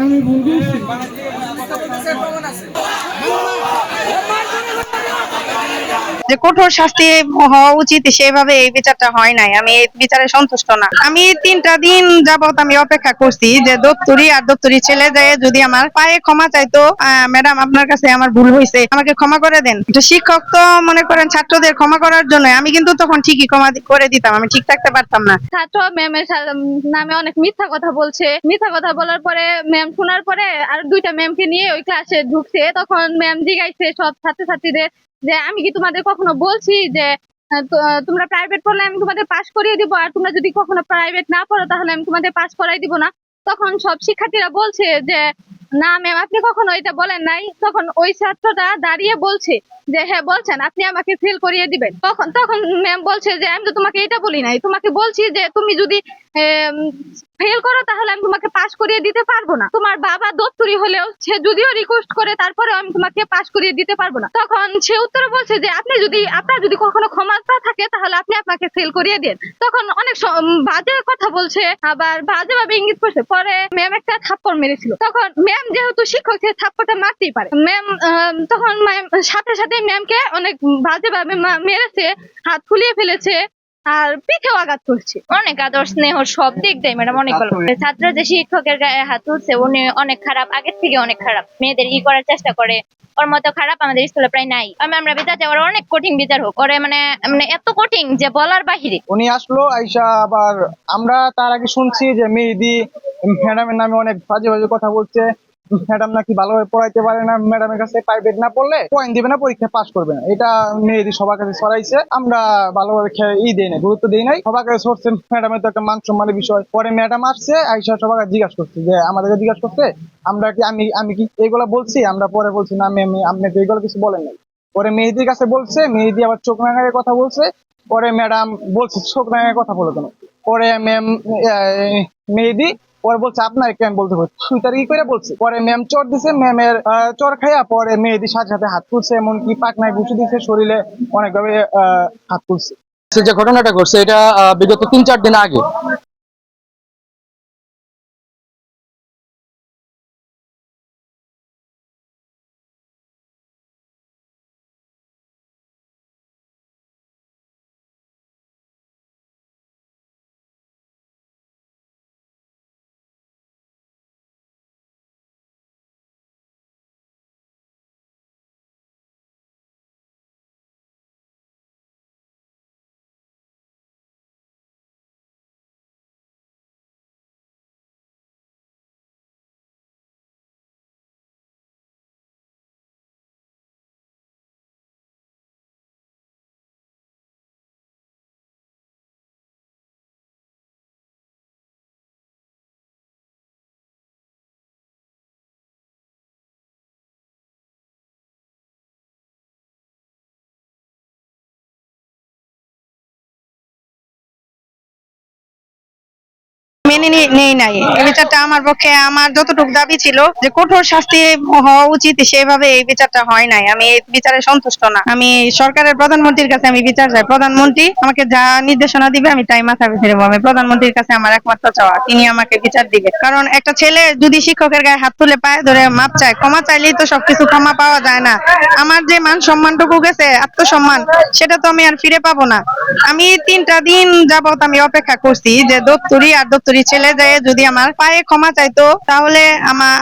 আমি ভুল করছি। যে কঠোর শাস্তি হওয়া উচিত সেভাবে এই বিচারটা হয় নাই, আমি এই বিচারে সন্তুষ্ট না। আমি 3টা দিন যাবত আমি অপেক্ষা করছি যে দপ্তরি আর দপ্তরি ছেলে যায় যদি আমার পায়ে ক্ষমা চাইতো, ম্যাডাম আপনার কাছে আমার ভুল হয়েছে, আমাকে ক্ষমা করে দেন। তো শিক্ষক তো মনে করেন ছাত্রদের ক্ষমা করার জন্য, আমি কিন্তু তখন ঠিকই ক্ষমা করে দিতাম, আমি ঠিক থাকতে পারতাম না। ছাত্র ম্যামের নামে অনেক মিথ্যা কথা বলছে। মিথ্যা কথা বলার পরে ম্যাম শোনার পরে আর 2টা ম্যামকে নিয়ে ওই ক্লাসে ঢুকছে। তখন ম্যাম জিজ্ঞাসছে সব ছাত্রছাত্রীদের যে আমি কি তোমাদের কখনো বলছি যে তোমরা প্রাইভেট পড়লে আমি তোমাদের পাস করিয়ে দিব, আর তোমরা যদি কখনো প্রাইভেট না পড়ো তাহলে আমি তোমাদের পাস করাই দিব না। তখন সব শিক্ষার্থীরা বলছে যে না ম্যাম আপনি কখনো এটা বলেন নাই। তখন ওই ছাত্রটা দাঁড়িয়ে বলছে যে হ্যাঁ বলছেন, আপনি আমাকে ফেল করিয়ে দিবেন। তখন তখন ম্যাম বলছে যে আমি তো তোমাকে এটা বলি নাই, তোমাকে বলছি যে তুমি যদি ফেল করো তাহলে আমি তোমাকে পাস করিয়ে দিতে পারবো না। তোমার বাবা দপ্তরি হলেও সে যদিও রিকোয়েস্ট করে তারপরেও আমি তোমাকে পাস করিয়ে দিতে পারবো না। তখন সে উত্তরে বলছে যে আপনার যদি কখনো ক্ষমতা থাকে তাহলে আপনি আপনাকে ফেল করিয়ে দেন। তখন অনেক বাজে কথা বলছে, আবার বাজেভাবে ইঙ্গিত করছে। পরে ম্যাম একটা থাপ্পড় মেরেছিল। তখন ম্যাম যেহেতু শিক্ষক, সে থাপ্পড়টা মারতেই পারে। ম্যাম তখন সাথে সাথে ম্যামকে অনেক বাজেভাবে মেরেছে, হাত ফুলিয়ে ফেলেছে আর পিঠেও আঘাত করছে। অনেক আদর স্নেহ সব দিক দেয় ম্যাডাম, অনেক ভালো। ছাত্র যে শিক্ষকের গায়ে হাত তুলছে উনি অনেক খারাপ, আগের থেকে অনেক খারাপ। মেয়েদের করার চেষ্টা করে, ওর মতো খারাপ আমাদের স্কুলে প্রায় নাই। আমরা বিচার চাই, ওরা অনেক কঠিন বিচার হোক। ওরে মানে মানে এত কঠিন যে বলার বাহিরে। উনি আসলো আইসা, আবার আমরা তার আগে শুনছি যে মেহেদী ম্যাডামের নামে অনেক বাজে বাজে কথা বলছে। ম্যাডাম নাকি ভালোভাবে পড়াইতে পারে না, ম্যাডামের কাছে প্রাইভেট না পড়লে পয়েন্ট দিবে না, পরীক্ষা পাস করবে না। এটা মেহেদী সবার কাছে ছড়াইছে। আমরা ভালোভাবে দিই নাই, গুরুত্ব দিই নাই। সবার কাছে সরছে, ম্যাডামের তো একটা মান সম্মানের বিষয়। পরে ম্যাডাম আসছে, আইসা সবার কাছে জিজ্ঞাসা করছে যে আমাদেরকে জিজ্ঞাসা করছে আমরা কি আমি কি এগুলা বলছি। আমরা পরে বলছি না ম্যাম আপনি তো এগুলো কিছু বলেন নাই। পরে মেহেদীর কাছে বলছে, মেহেদী আবার চোখ রাঙায় কথা বলছে। পরে ম্যাডাম বলছে চোখ রাঙায় কথা বলো কেন। পরে ম্যাম মেহেদী পরে বলছে আপনার কেন বলতে বলছে, তুই তার কি করে বলছে। পরে ম্যাম চর দিছে, ম্যামের চর খাইয়া পরে মেহেদীর সাথে সাথে হাত তুলছে, এমনকি পাকনায় ঘুষি দিচ্ছে, শরীরে অনেকভাবে হাত তুলছে। যে ঘটনাটা ঘটছে এটা বিগত 3-4 দিন আগে। মেনে নেই নাই এই বিচারটা। আমার পক্ষে আমার যতটুকু দাবি ছিল যে কঠোর শাস্তি হওয়া উচিত সেভাবে এই বিচারটা হয় নাই, আমি এই বিচারে সন্তুষ্ট না। আমি সরকারের প্রধানমন্ত্রীর কাছে আমি বিচার চাই। প্রধানমন্ত্রী আমাকে যা নির্দেশনা দিবে আমি তাই মাথা পেতে নেবো। আমি প্রধানমন্ত্রীর কাছে আমার একমাত্র চাওয়া তিনি আমাকে বিচার দিবে। কারণ একটা ছেলে যদি শিক্ষকের গায়ে হাত তুলে পায়ে ধরে মাপ চায়, ক্ষমা চাইলেই তো সবকিছু ক্ষমা পাওয়া যায় না। আমার যে মান সম্মানটুকু গেছে, আত্মসম্মান, সেটা তো আমি আর ফিরে পাবো না। আমি 3টা দিন যাবত আমি অপেক্ষা করছি যে দপ্তরি আর দপ্তরি ছেলে যায় যদি আমার পায়ে ক্ষমা চাইতো, তাহলে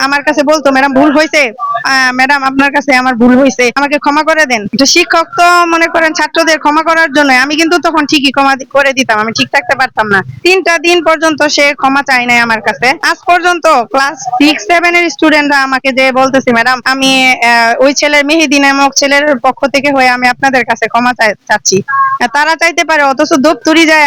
আমার কাছে বলতো ম্যাডাম ভুল হয়েছে, ম্যাডাম আপনার কাছে আমার ভুল হয়েছে, আমাকে ক্ষমা করে দেন। তো শিক্ষক তো মনে করেন ছাত্রদের ক্ষমা করার জন্য, আমি কিন্তু তখন ঠিকই ক্ষমা করে দিতাম, আমি ঠিক থাকতে পারতাম না। 3টা দিন পর্যন্ত সে ক্ষমা চাই নাই আমার কাছে। আজ পর্যন্ত ক্লাস 6-7 এর স্টুডেন্টরা আমাকে যে বলতেছে ম্যাডাম আমি ওই ছেলের মেহেদী নামক ছেলের পক্ষ থেকে হয়ে আমি আপনাদের কাছে ক্ষমা চাচ্ছি। তারা চাইতে পারে, অথচ দপ্তরি যায়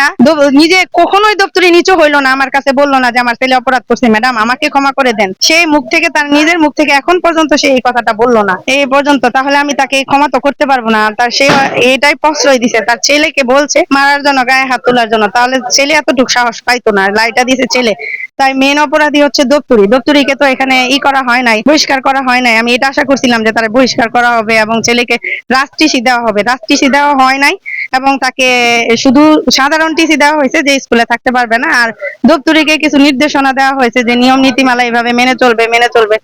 নিজে কখনোই দপ্তরি নিচু হইলো না, আমার কাছে বললো না যে আমার ছেলে অপরাধ করছে, ম্যাডাম আমাকে ক্ষমা করে দেন। সেই মুখ থেকে, তার নিজের মুখ থেকে এখন পর্যন্ত সে এই কথাটা বললো না এই পর্যন্ত। তাহলে আমি তাকে ক্ষমা তো করতে পারবো না। তার সে এটাই প্রশ্রয় দিছে, তার ছেলেকে বলছে মারার জন্য, গায়ে হাত তোলার জন্য। তাহলে ছেলে এতটুকু সাহস পাইতো না, লাইটা দিছে ছেলে। তাই মেন অপরাধী হচ্ছে দপ্তরি। দপ্তরিকে তো এখানে করা হয় নাই, বহিষ্কার করা হয় নাই। আমি এটা আশা করছিলাম যে তারা বহিষ্কার করা হবে এবং ছেলেকে রাজটিসি দেওয়া হবে। রাজটিসি দেওয়া হয় নাই, এবং তাকে শুধু সাধারণ টিসি দেওয়া হয়েছে যে স্কুলে থাকতে পারবে না, আর দপ্তরিকে কিছু নির্দেশনা দেওয়া হয়েছে যে নিয়ম নীতিমালা এইভাবে মেনে চলবে।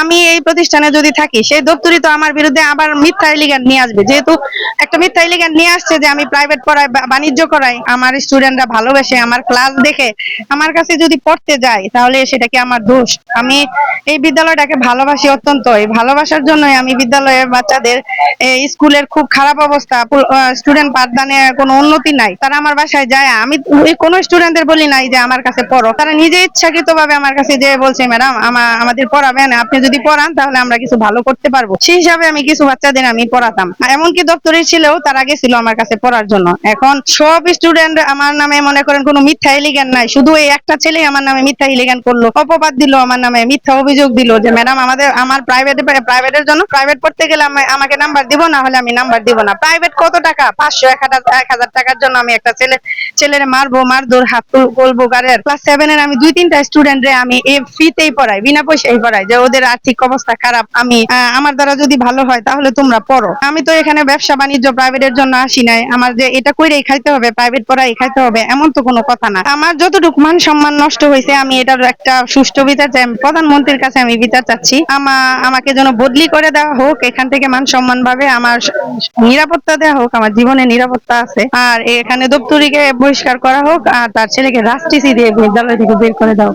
আমি এই প্রতিষ্ঠানে যদি থাকি, সেই দপ্তরি তো আমার বিরুদ্ধে আবার মিথ্যা এলিগেন্ট নিয়ে আসবে, যেহেতু একটা মিথ্যা এলিগেন্ট নিয়ে আসছে যে আমি প্রাইভেট পড়াই, বাণিজ্য করাই। আমার স্টুডেন্টরা ভালোবেসে আমার ক্লাস দেখে আমার কাছে যদি পড়তে যায়, তাহলে সেটা কি আমার দোষ? আমি এই বিদ্যালয়টাকে ভালোবাসি অত্যন্ত। এই ভালোবাসার জন্যই আমি বিদ্যালয়ের বাচ্চাদের, স্কুলের খুব খারাপ অবস্থা, স্টুডেন্ট পাঠদানে কোনো উন্নতি নাই, তারা আমার বাসায় যায়। আমি ওই কোনো স্টুডেন্টদের বলি নাই যে আমার কাছে পড়ো, তারা নিজে ইচ্ছাকৃত ভাবে আমার কাছে যে বলছে ম্যাডাম আমাদের পড়াবেন, আপনি যদি পড়ান তাহলে আমরা কিছু ভালো করতে পারবো। সেই হিসাবে আমি কিছু বাচ্চাদের আমি পড়াতাম, এমনকি দপ্তরে ছিলেও তারা গেছিল আমার কাছে পড়ার জন্য। এখন সব স্টুডেন্ট আমার নামে মনে করেন কোনো মিথ্যা এলিগেন্ট নাই, শুধু এই একটা ছেলে আমার নামে মিথ্যা এলিগেন্ট করলো, অপবাদ দিল, আমার নামে মিথ্যা অভিযোগ দিল যে ম্যাডাম আমার প্রাইভেটের জন্য, প্রাইভেট পড়তে গেলে আমাকে নাম্বার দিব, না হলে আমি নাম্বার দিব না। প্রাইভেট কত টাকা? 500, 1000 টাকার জন্য আমি একটা ছেলেরে মারবো, মারধর, হাত বলবো গাড়ের। ক্লাস 7 এর আমি 2-3টা স্টুডেন্ট রে আমি ফ্রিতেই পড়াই, বিনা পয়সায় পড়াই, যে ওদের আর্থিক অবস্থা খারাপ, আমি আমার দ্বারা যদি ভালো হয় তাহলে তোমরা পড়ো। আমি তো এখানে ব্যবসা বাণিজ্য প্রাইভেটের জন্য আসি নাই, আমার যে এটা কইরেই খাইতে হবে, প্রাইভেট পড়াই খাইতে হবে, এমন তো কোনো কথা না। আমার যতটুকু মান সম্মান নষ্ট হয়েছে, আমি এটার একটা সুষ্ঠু বিচার চাই। আমি প্রধানমন্ত্রীর কাছে আমি বিচার চাচ্ছি, আমাকে যেন বদলি করে দেওয়া হোক এখান থেকে, মান সম্মান ভাবে আমার নিরাপত্তা দেওয়া হোক, আমার জীবনে নিরাপত্তা আছে। আর এখানে দপ্তরিকে বহিষ্কার করা হোক, আর তার ছেলেকে রাষ্ট্রীয় দিয়ে বিদ্যালয় থেকে বের করে দাও।